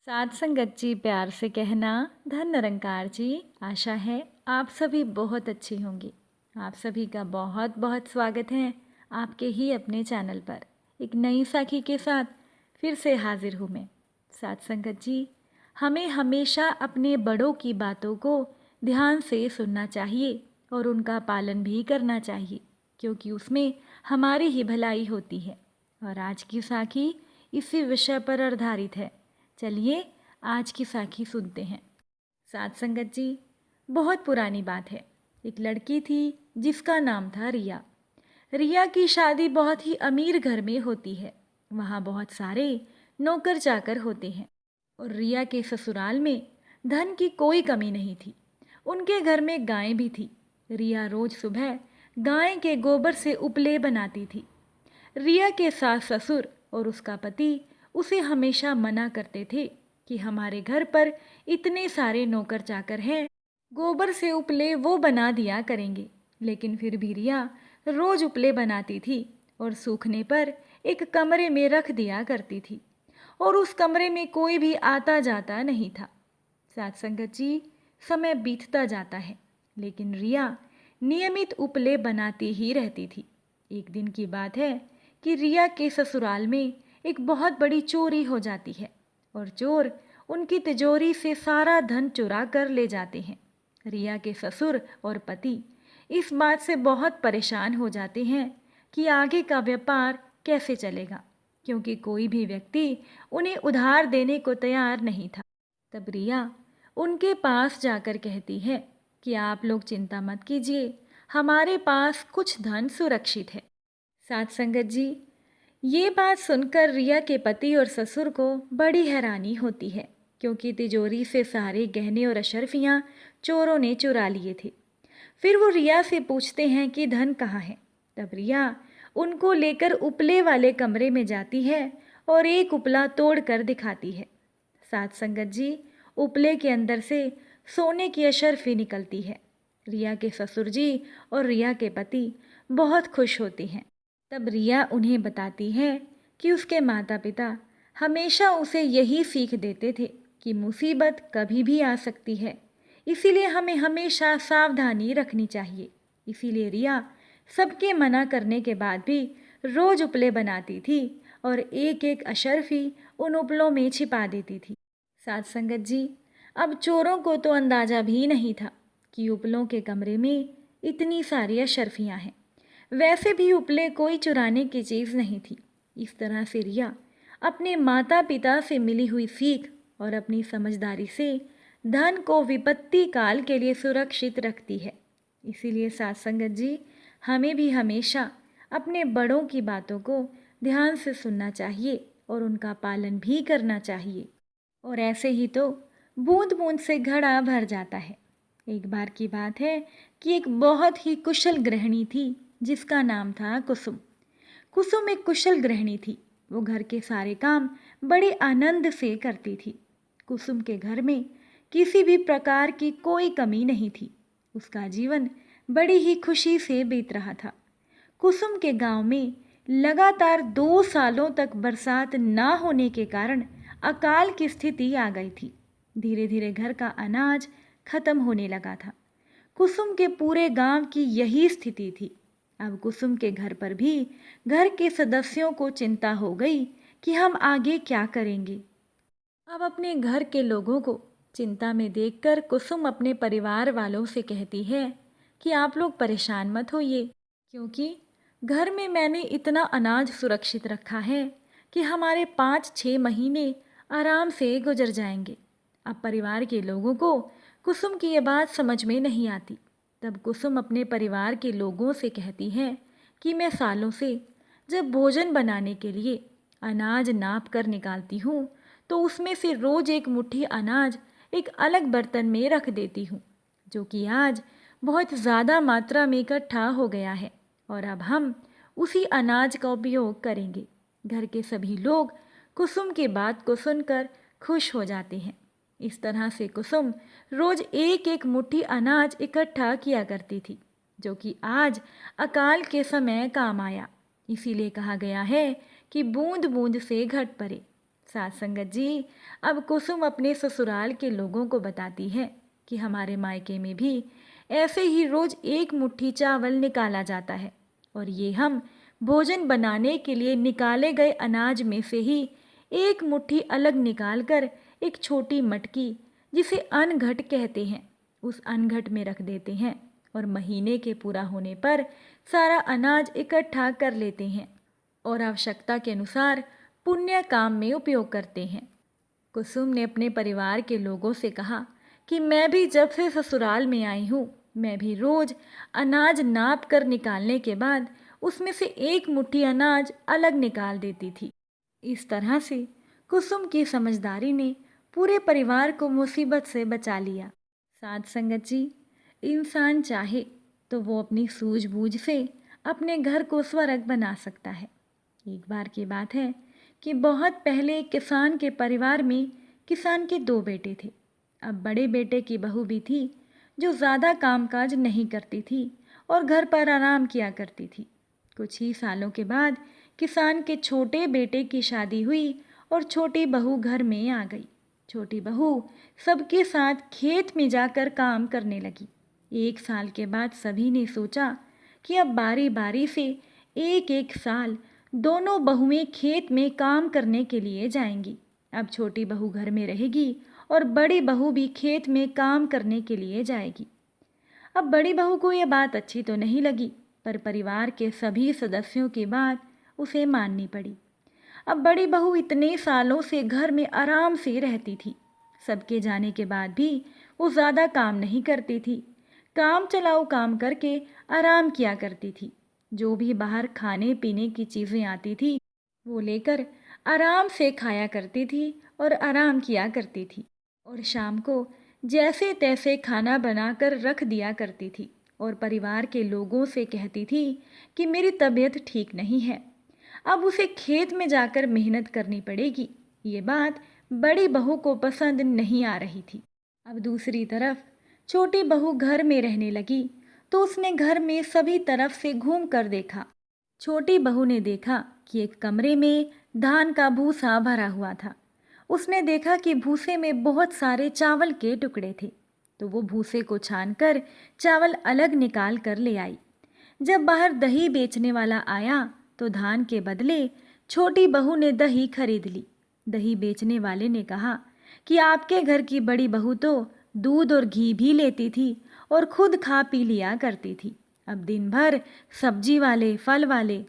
साथ संगत जी प्यार से कहना। धन निरंकार जी, आशा है आप सभी बहुत अच्छी होंगी। आप सभी का बहुत बहुत स्वागत है आपके ही अपने चैनल पर। एक नई साखी के साथ फिर से हाजिर हूँ मैं। साथ संगत जी, हमें हमेशा अपने बड़ों की बातों को ध्यान से सुनना चाहिए और उनका पालन भी करना चाहिए, क्योंकि उसमें हमारी ही भलाई होती है। और आज की साखी इसी विषय पर आधारित है। चलिए आज की साखी सुनते हैं। साथ संगत जी, बहुत पुरानी बात है। एक लड़की थी जिसका नाम था रिया। रिया की शादी बहुत ही अमीर घर में होती है। वहाँ बहुत सारे नौकर चाकर होते हैं और रिया के ससुराल में धन की कोई कमी नहीं थी। उनके घर में गायें भी थी। रिया रोज सुबह गाय के गोबर से उपले बनाती थी। रिया के सास ससुर और उसका पति उसे हमेशा मना करते थे कि हमारे घर पर इतने सारे नौकर चाकर हैं, गोबर से उपले वो बना दिया करेंगे। लेकिन फिर भी रिया रोज उपले बनाती थी और सूखने पर एक कमरे में रख दिया करती थी, और उस कमरे में कोई भी आता जाता नहीं था। साथ संगत जी, समय बीतता जाता है, लेकिन रिया नियमित उपले बनाती ही रहती थी। एक दिन की बात है कि रिया के ससुराल में एक बहुत बड़ी चोरी हो जाती है और चोर उनकी तिजोरी से सारा धन चुरा कर ले जाते हैं। रिया के ससुर और पति इस बात से बहुत परेशान हो जाते हैं कि आगे का व्यापार कैसे चलेगा, क्योंकि कोई भी व्यक्ति उन्हें उधार देने को तैयार नहीं था। तब रिया उनके पास जाकर कहती है कि आप लोग चिंता मत कीजिए, हमारे पास कुछ धन सुरक्षित है। साथ संगत जी, ये बात सुनकर रिया के पति और ससुर को बड़ी हैरानी होती है, क्योंकि तिजोरी से सारे गहने और अशर्फियाँ चोरों ने चुरा लिए थे। फिर वो रिया से पूछते हैं कि धन कहाँ है। तब रिया उनको लेकर उपले वाले कमरे में जाती है और एक उपला तोड़ कर दिखाती है। साथ संगत जी, उपले के अंदर से सोने की अशर्फी निकलती है। रिया के ससुर जी और रिया के पति बहुत खुश होते हैं। तब रिया उन्हें बताती है कि उसके माता पिता हमेशा उसे यही सीख देते थे कि मुसीबत कभी भी आ सकती है, इसीलिए हमें हमेशा सावधानी रखनी चाहिए। इसीलिए रिया सबके मना करने के बाद भी रोज उपले बनाती थी और एक एक अशर्फी उन उपलों में छिपा देती थी। साथ संगत जी, अब चोरों को तो अंदाजा भी नहीं था कि उपलों के कमरे में इतनी सारी अशर्फियाँ हैं। वैसे भी उपले कोई चुराने की चीज़ नहीं थी। इस तरह से रिया अपने माता पिता से मिली हुई सीख और अपनी समझदारी से धन को विपत्ति काल के लिए सुरक्षित रखती है। इसीलिए साथ संगत जी, हमें भी हमेशा अपने बड़ों की बातों को ध्यान से सुनना चाहिए और उनका पालन भी करना चाहिए। और ऐसे ही तो बूंद बूंद से घड़ा भर जाता है। एक बार की बात है कि एक बहुत ही कुशल गृहिणी थी जिसका नाम था कुसुम। कुसुम एक कुशल गृहिणी थी। वो घर के सारे काम बड़े आनंद से करती थी। कुसुम के घर में किसी भी प्रकार की कोई कमी नहीं थी। उसका जीवन बड़ी ही खुशी से बीत रहा था। कुसुम के गांव में लगातार 2 सालों तक बरसात ना होने के कारण अकाल की स्थिति आ गई थी। धीरे धीरे घर का अनाज खत्म होने लगा था। कुसुम के पूरे गांव की यही स्थिति थी। अब कुसुम के घर पर भी घर के सदस्यों को चिंता हो गई कि हम आगे क्या करेंगे। अब अपने घर के लोगों को चिंता में देखकर कुसुम अपने परिवार वालों से कहती है कि आप लोग परेशान मत होइए, क्योंकि घर में मैंने इतना अनाज सुरक्षित रखा है कि हमारे 5-6 महीने आराम से गुजर जाएंगे। अब परिवार के लोगों को कुसुम की ये बात समझ में नहीं आती। तब कुसुम अपने परिवार के लोगों से कहती है कि मैं सालों से जब भोजन बनाने के लिए अनाज नाप कर निकालती हूँ, तो उसमें से रोज एक मुट्ठी अनाज एक अलग बर्तन में रख देती हूँ, जो कि आज बहुत ज़्यादा मात्रा में इकट्ठा हो गया है और अब हम उसी अनाज का उपयोग करेंगे। घर के सभी लोग कुसुम की बात को सुनकर खुश हो जाते हैं। इस तरह से कुसुम रोज एक एक मुट्ठी अनाज इकट्ठा किया करती थी, जो कि आज अकाल के समय काम आया। इसीलिए कहा गया है कि बूंद बूंद से घट पड़े। साथ संगत जी, अब कुसुम अपने ससुराल के लोगों को बताती है कि हमारे मायके में भी ऐसे ही रोज एक मुट्ठी चावल निकाला जाता है और ये हम भोजन बनाने के लिए निकाले गए अनाज में से ही एक मुट्ठी अलग निकालकर एक छोटी मटकी, जिसे अनघट कहते हैं, उस अनघट में रख देते हैं और महीने के पूरा होने पर सारा अनाज इकट्ठा कर लेते हैं और आवश्यकता के अनुसार पुण्य काम में उपयोग करते हैं। कुसुम ने अपने परिवार के लोगों से कहा कि मैं भी जब से ससुराल में आई हूँ, मैं भी रोज अनाज नाप कर निकालने के बाद उसमें से एक मुट्ठी अनाज अलग निकाल देती थी। इस तरह से कुसुम की समझदारी ने पूरे परिवार को मुसीबत से बचा लिया। साथ संगत जी, इंसान चाहे तो वो अपनी सूझबूझ से अपने घर को स्वर्ग बना सकता है। एक बार की बात है कि बहुत पहले एक किसान के परिवार में किसान के 2 बेटे थे। अब बड़े बेटे की बहू भी थी जो ज़्यादा कामकाज नहीं करती थी और घर पर आराम किया करती थी। कुछ ही सालों के बाद किसान के छोटे बेटे की शादी हुई और छोटी बहू घर में आ गई। छोटी बहू सबके साथ खेत में जाकर काम करने लगी। 1 साल के बाद सभी ने सोचा कि अब बारी बारी से एक एक साल दोनों बहुएं खेत में काम करने के लिए जाएंगी। अब छोटी बहू घर में रहेगी और बड़ी बहू भी खेत में काम करने के लिए जाएगी। अब बड़ी बहू को यह बात अच्छी तो नहीं लगी, पर परिवार के सभी सदस्यों की बात उसे माननी पड़ी। अब बड़ी बहू इतने सालों से घर में आराम से रहती थी। सबके जाने के बाद भी वो ज़्यादा काम नहीं करती थी। काम चलाऊ काम करके आराम किया करती थी। जो भी बाहर खाने पीने की चीज़ें आती थी वो लेकर आराम से खाया करती थी और आराम किया करती थी और शाम को जैसे तैसे खाना बनाकर रख दिया करती थी और परिवार के लोगों से कहती थी कि मेरी तबीयत ठीक नहीं है, अब उसे खेत में जाकर मेहनत करनी पड़ेगी। ये बात बड़ी बहू को पसंद नहीं आ रही थी। अब दूसरी तरफ छोटी बहू घर में रहने लगी तो उसने घर में सभी तरफ से घूम कर देखा। छोटी बहू ने देखा कि एक कमरे में धान का भूसा भरा हुआ था। उसने देखा कि भूसे में बहुत सारे चावल के टुकड़े थे, तो वो भूसे को छानकर चावल अलग निकाल कर ले आई। जब बाहर दही बेचने वाला आया तो धान के बदले छोटी बहू ने दही खरीद ली। दही बेचने वाले ने कहा कि आपके घर की बड़ी बहू तो दूध और घी भी लेती थी और खुद खा पी लिया करती थी। अब दिन भर सब्जी वाले, फल वाले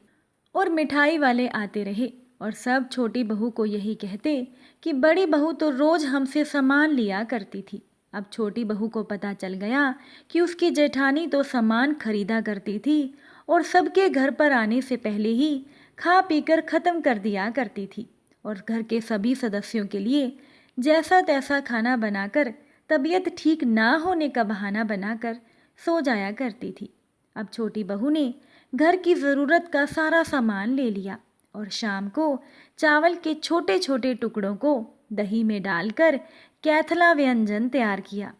और मिठाई वाले आते रहे और सब छोटी बहू को यही कहते कि बड़ी बहू तो रोज हमसे सामान लिया करती थी। अब छोटी बहू को पता चल गया कि उसकी जेठानी तो सामान खरीदा करती थी और सबके घर पर आने से पहले ही खा पीकर ख़त्म कर दिया करती थी और घर के सभी सदस्यों के लिए जैसा तैसा खाना बनाकर तबीयत ठीक ना होने का बहाना बनाकर सो जाया करती थी। अब छोटी बहू ने घर की ज़रूरत का सारा सामान ले लिया और शाम को चावल के छोटे छोटे टुकड़ों को दही में डालकर कैथला व्यंजन तैयार किया।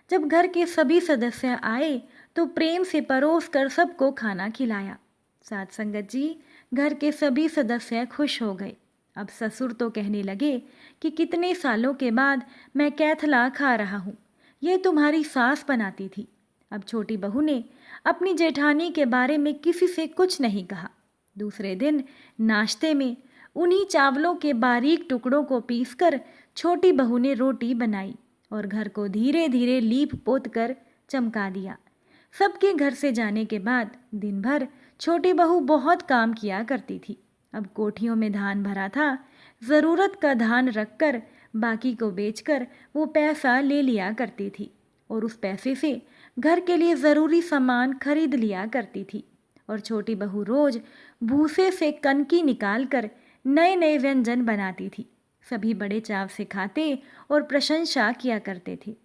जब घर के सभी सदस्य आए तो प्रेम से परोस कर सबको खाना खिलाया। साथ संगत जी, घर के सभी सदस्य खुश हो गए। अब ससुर तो कहने लगे कि कितने सालों के बाद मैं कैथला खा रहा हूँ, ये तुम्हारी सास बनाती थी। अब छोटी बहू ने अपनी जेठानी के बारे में किसी से कुछ नहीं कहा। दूसरे दिन नाश्ते में उन्हीं चावलों के बारीक टुकड़ों को पीसकर छोटी बहू ने रोटी बनाई और घर को धीरे धीरे लीप पोत कर चमका दिया। सबके घर से जाने के बाद दिन भर छोटी बहू बहुत काम किया करती थी। अब कोठियों में धान भरा था, ज़रूरत का धान रखकर बाकी को बेचकर वो पैसा ले लिया करती थी और उस पैसे से घर के लिए ज़रूरी सामान खरीद लिया करती थी। और छोटी बहू रोज़ भूसे से कनकी निकाल कर नए नए व्यंजन बनाती थी। सभी बड़े चाव से खाते और प्रशंसा किया करते थे।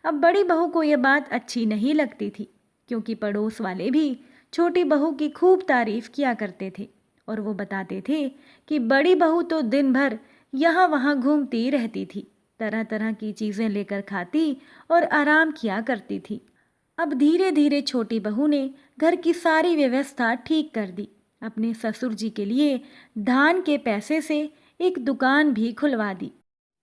अब बड़ी बहू को यह बात अच्छी नहीं लगती थी, क्योंकि पड़ोस वाले भी छोटी बहू की खूब तारीफ किया करते थे और वो बताते थे कि बड़ी बहू तो दिन भर यहाँ वहाँ घूमती रहती थी, तरह तरह की चीज़ें लेकर खाती और आराम किया करती थी। अब धीरे धीरे छोटी बहू ने घर की सारी व्यवस्था ठीक कर दी। अपने ससुर जी के लिए धान के पैसे से एक दुकान भी खुलवा दी,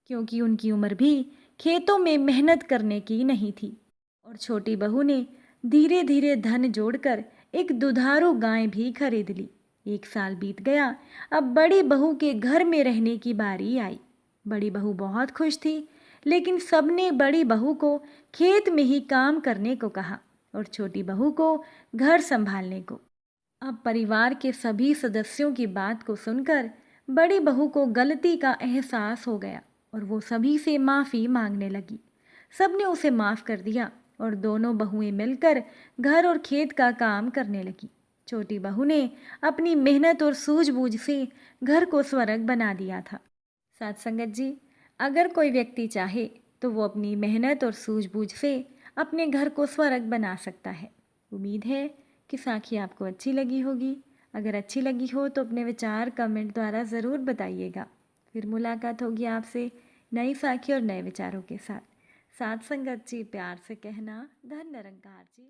क्योंकि उनकी उम्र भी खेतों में मेहनत करने की नहीं थी। और छोटी बहू ने धीरे धीरे धन जोड़कर एक दुधारू गाय भी खरीद ली। 1 साल बीत गया। अब बड़ी बहू के घर में रहने की बारी आई। बड़ी बहू बहुत खुश थी, लेकिन सबने बड़ी बहू को खेत में ही काम करने को कहा और छोटी बहू को घर संभालने को। अब परिवार के सभी सदस्यों की बात को सुनकर बड़ी बहू को गलती का एहसास हो गया और वो सभी से माफ़ी मांगने लगी। सबने उसे माफ़ कर दिया और दोनों बहुएं मिलकर घर और खेत का काम करने लगी। छोटी बहू ने अपनी मेहनत और सूझबूझ से घर को स्वर्ग बना दिया था। साथ संगत जी, अगर कोई व्यक्ति चाहे तो वो अपनी मेहनत और सूझबूझ से अपने घर को स्वर्ग बना सकता है। उम्मीद है कि साखी आपको अच्छी लगी होगी। अगर अच्छी लगी हो तो अपने विचार कमेंट द्वारा ज़रूर बताइएगा। फिर मुलाकात होगी आपसे नई साखी और नए विचारों के साथ। साथ संगत जी, प्यार से कहना धन निरंकार जी।